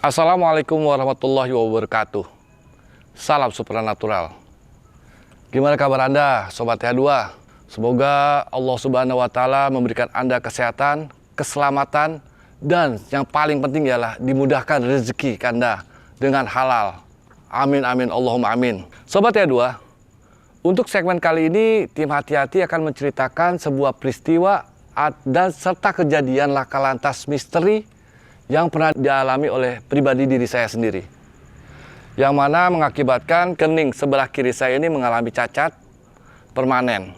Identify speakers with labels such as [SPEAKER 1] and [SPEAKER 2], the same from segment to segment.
[SPEAKER 1] Assalamualaikum warahmatullahi wabarakatuh. Salam supranatural. Gimana kabar Anda, Sobat TH2? Semoga Allah Subhanahu wa Ta'ala memberikan Anda kesehatan, keselamatan, dan yang paling penting ialah dimudahkan rezeki Anda dengan halal. Amin amin Allahumma amin. Sobat TH2, untuk segmen kali ini tim hati-hati akan menceritakan sebuah peristiwa dan serta kejadian laka lantas misteri yang pernah dialami oleh pribadi diri saya sendiri, yang mana mengakibatkan kening sebelah kiri saya ini mengalami cacat permanen,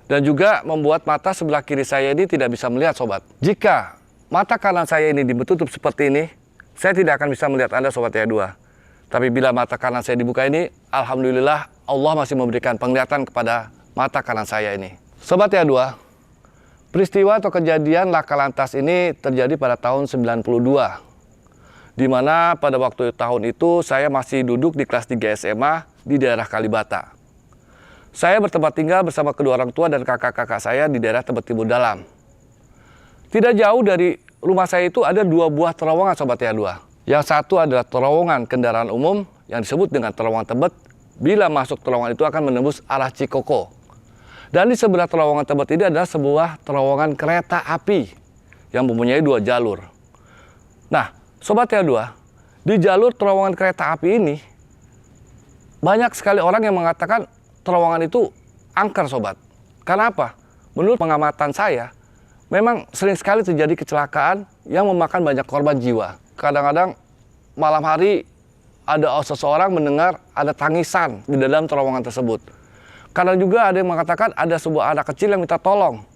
[SPEAKER 1] dan juga membuat mata sebelah kiri saya ini tidak bisa melihat, sobat. Jika mata kanan saya ini ditutup seperti ini, saya tidak akan bisa melihat Anda, Sobat TH2. Tapi bila mata kanan saya dibuka ini, alhamdulillah Allah masih memberikan penglihatan kepada mata kanan saya ini. Sobat TH2, peristiwa atau kejadian laka lantas ini terjadi pada tahun 92, di mana pada waktu tahun itu saya masih duduk di kelas 3 SMA di daerah Kalibata. Saya bertempat tinggal bersama kedua orang tua dan kakak-kakak saya di daerah Tebet Timur Dalam. Tidak jauh dari rumah saya itu ada dua buah terowongan, Sobat TH2. Yang satu adalah terowongan kendaraan umum yang disebut dengan terowongan Tebet. Bila masuk terowongan itu akan menembus arah Cikoko. Dan di sebelah terowongan Tebet ini adalah sebuah terowongan kereta api yang mempunyai dua jalur. Nah, Sobat TH2, di jalur terowongan kereta api ini banyak sekali orang yang mengatakan terowongan itu angker, sobat. Karena apa? Menurut pengamatan saya, memang sering sekali terjadi kecelakaan yang memakan banyak korban jiwa. Kadang-kadang malam hari ada seseorang mendengar ada tangisan di dalam terowongan tersebut. Kadang juga ada yang mengatakan ada sebuah anak kecil yang minta tolong.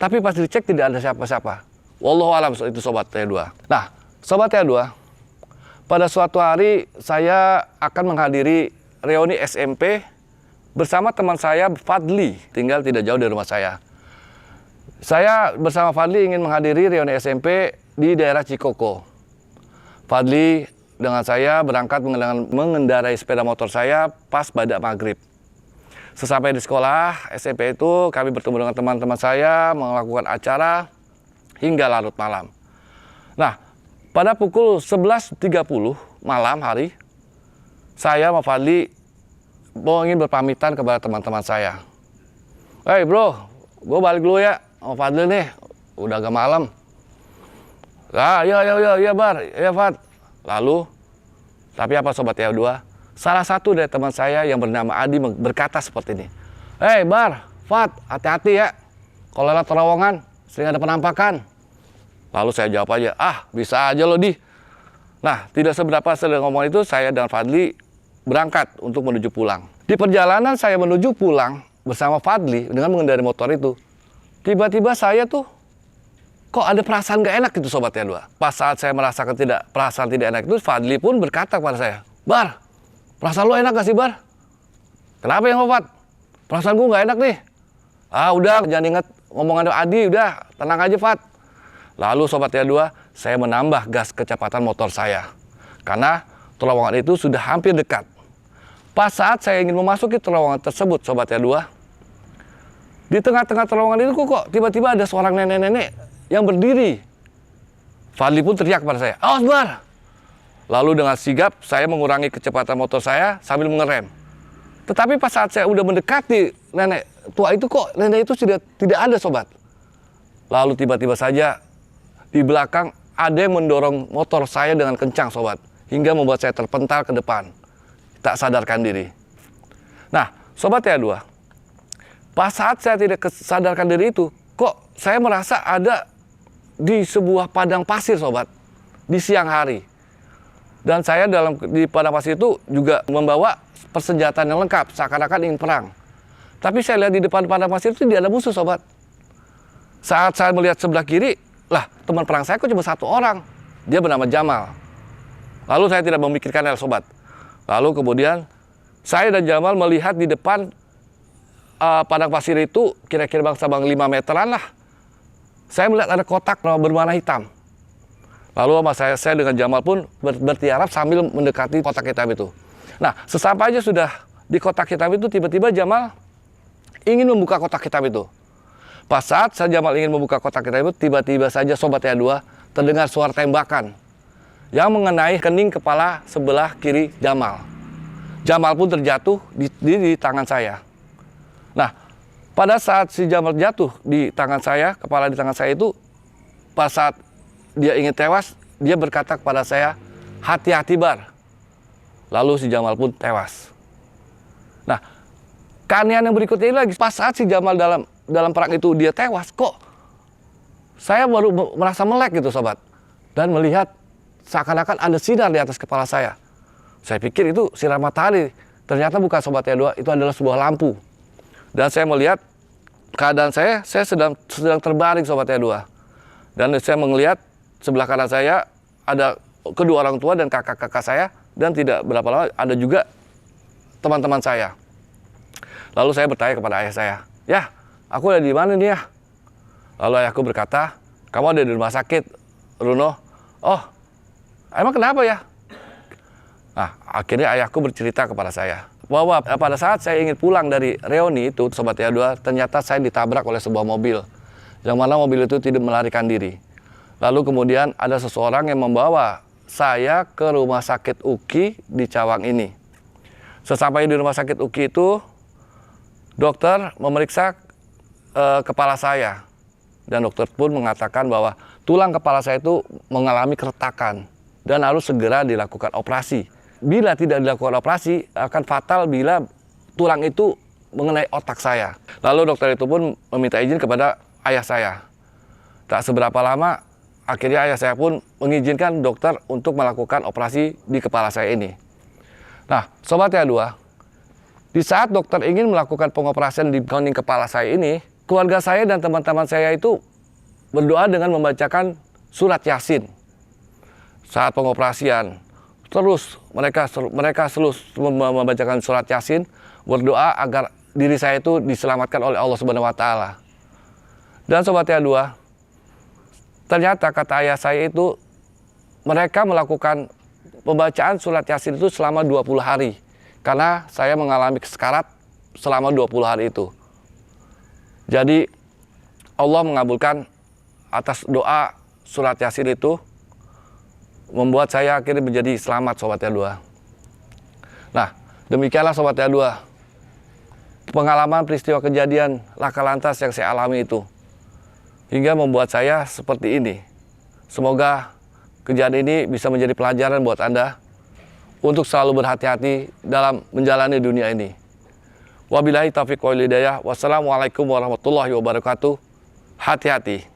[SPEAKER 1] Tapi pas dicek tidak ada siapa-siapa. Wallahu alam itu, Sobat TH2. Nah, Sobat TH2, pada suatu hari saya akan menghadiri reuni SMP bersama teman saya Fadli, tinggal tidak jauh dari rumah saya. Saya bersama Fadli ingin menghadiri reuni SMP di daerah Cikoko. Fadli dengan saya berangkat mengendarai sepeda motor saya pas badak maghrib. Sesampai di sekolah SMP itu, kami bertemu dengan teman-teman saya, melakukan acara hingga larut malam. Nah, pada pukul 11.30 malam hari, saya sama Fadli ingin berpamitan kepada teman-teman saya. Hey bro, gue balik dulu ya sama Fadli nih, udah agak malam. Ah, iya Bar, iya Fad. Lalu, tapi apa Sobat TH2? Salah satu dari teman saya yang bernama Adi berkata seperti ini. Hey Bar, Fat, hati-hati ya. Kalau lewat terowongan, sering ada penampakan. Lalu saya jawab aja, bisa aja loh Di. Nah, tidak seberapa sedang ngomong itu, saya dan Fadli berangkat untuk menuju pulang. Di perjalanan saya menuju pulang bersama Fadli dengan mengendarai motor itu, tiba-tiba saya tuh, kok ada perasaan gak enak gitu, Sobat TH2. Pas saat saya merasakan perasaan tidak enak itu, Fadli pun berkata kepada saya, Bar, perasaan lo enak gak sih, Bar? Kenapa ya, Fat? Perasaan gue gak enak nih. Udah, jangan ingat ngomongan Adi, udah, tenang aja, Fat. Lalu, Sobat TH2, saya menambah gas kecepatan motor saya. Karena terowongan itu sudah hampir dekat. Pas saat saya ingin memasuki terowongan tersebut, Sobat TH2, di tengah-tengah terowongan itu kok tiba-tiba ada seorang nenek-nenek yang berdiri. Fadli pun teriak kepada saya, awas, Bar! Lalu dengan sigap saya mengurangi kecepatan motor saya sambil mengerem. Tetapi pas saat saya udah mendekati nenek tua itu, kok nenek itu sudah tidak ada, sobat. Lalu tiba-tiba saja di belakang ada yang mendorong motor saya dengan kencang, sobat. Hingga membuat saya terpental ke depan. Tak sadarkan diri. Nah, Sobat TH2, pas saat saya tidak sadarkan diri itu, kok saya merasa ada di sebuah padang pasir, sobat. Di siang hari. Dan saya di padang pasir itu juga membawa persenjataan yang lengkap, seakan-akan ingin perang. Tapi saya lihat di depan padang pasir itu tidak ada musuh, sobat. Saat saya melihat sebelah kiri, lah teman perang saya kok cuma satu orang. Dia bernama Jamal. Lalu saya tidak memikirkan hal, sobat. Lalu kemudian saya dan Jamal melihat di depan padang pasir itu, kira-kira bangsa 5 meteran lah. Saya melihat ada kotak berwarna hitam. Lalu sama saya dengan Jamal pun bertiarap sambil mendekati kotak hitam itu. Nah, sesampainya sudah di kotak hitam itu, tiba-tiba Jamal ingin membuka kotak hitam itu. Pas saat Jamal ingin membuka kotak hitam itu, tiba-tiba saja Sobat TH2 terdengar suara tembakan yang mengenai kening kepala sebelah kiri Jamal. Jamal pun terjatuh di tangan saya. Nah, pada saat si Jamal jatuh di tangan saya, kepala di tangan saya itu, pas saat dia ingin tewas, dia berkata kepada saya, "Hati-hati Bar." Lalu si Jamal pun tewas. Nah, keanehan yang berikutnya ini lagi, pas saat si Jamal dalam perang itu dia tewas, kok saya baru merasa melek gitu sobat. Dan melihat seakan-akan ada sinar di atas kepala saya. Saya pikir itu sinar matahari. Ternyata bukan Sobat Tia2, itu adalah sebuah lampu. Dan saya melihat keadaan saya sedang terbaring Sobat Tia2. Dan saya melihat sebelah kanan saya ada kedua orang tua dan kakak-kakak saya. Dan tidak berapa lama ada juga teman-teman saya. Lalu saya bertanya kepada ayah saya, "Ya, aku ada di mana nih ya?" Lalu ayahku berkata, "Kamu ada di rumah sakit, Runo." "Oh, emang kenapa ya?" Nah, akhirnya ayahku bercerita kepada saya bahwa pada saat saya ingin pulang dari reuni itu, Sobat Tia2, ternyata saya ditabrak oleh sebuah mobil. Yang mana mobil itu tidak melarikan diri. Lalu kemudian ada seseorang yang membawa saya ke rumah sakit UKI di Cawang ini. Sesampai di rumah sakit UKI itu, dokter memeriksa kepala saya. Dan dokter pun mengatakan bahwa tulang kepala saya itu mengalami keretakan dan harus segera dilakukan operasi. Bila tidak dilakukan operasi, akan fatal bila tulang itu mengenai otak saya. Lalu dokter itu pun meminta izin kepada ayah saya. Tak seberapa lama, akhirnya ayah saya pun mengizinkan dokter untuk melakukan operasi di kepala saya ini. Nah, Sobat Tia2, di saat dokter ingin melakukan pengoperasian di kening kepala saya ini, keluarga saya dan teman-teman saya itu berdoa dengan membacakan surat Yasin. Saat pengoperasian, terus mereka membacakan surat Yasin, berdoa agar diri saya itu diselamatkan oleh Allah Subhanahu wa taala. Dan Sobat Tia2, ternyata kata ayah saya itu, mereka melakukan pembacaan surat Yasin itu selama 20 hari. Karena saya mengalami sekarat selama 20 hari itu. Jadi Allah mengabulkan atas doa surat Yasin itu, membuat saya akhirnya menjadi selamat Sobat Tia2. Nah, demikianlah Sobat Tia2, pengalaman peristiwa kejadian laka lantas yang saya alami itu, hingga membuat saya seperti ini. Semoga kejadian ini bisa menjadi pelajaran buat Anda untuk selalu berhati-hati dalam menjalani dunia ini. Wabillahi taufiq wal hidayah. Wassalamualaikum warahmatullahi wabarakatuh. Hati-hati.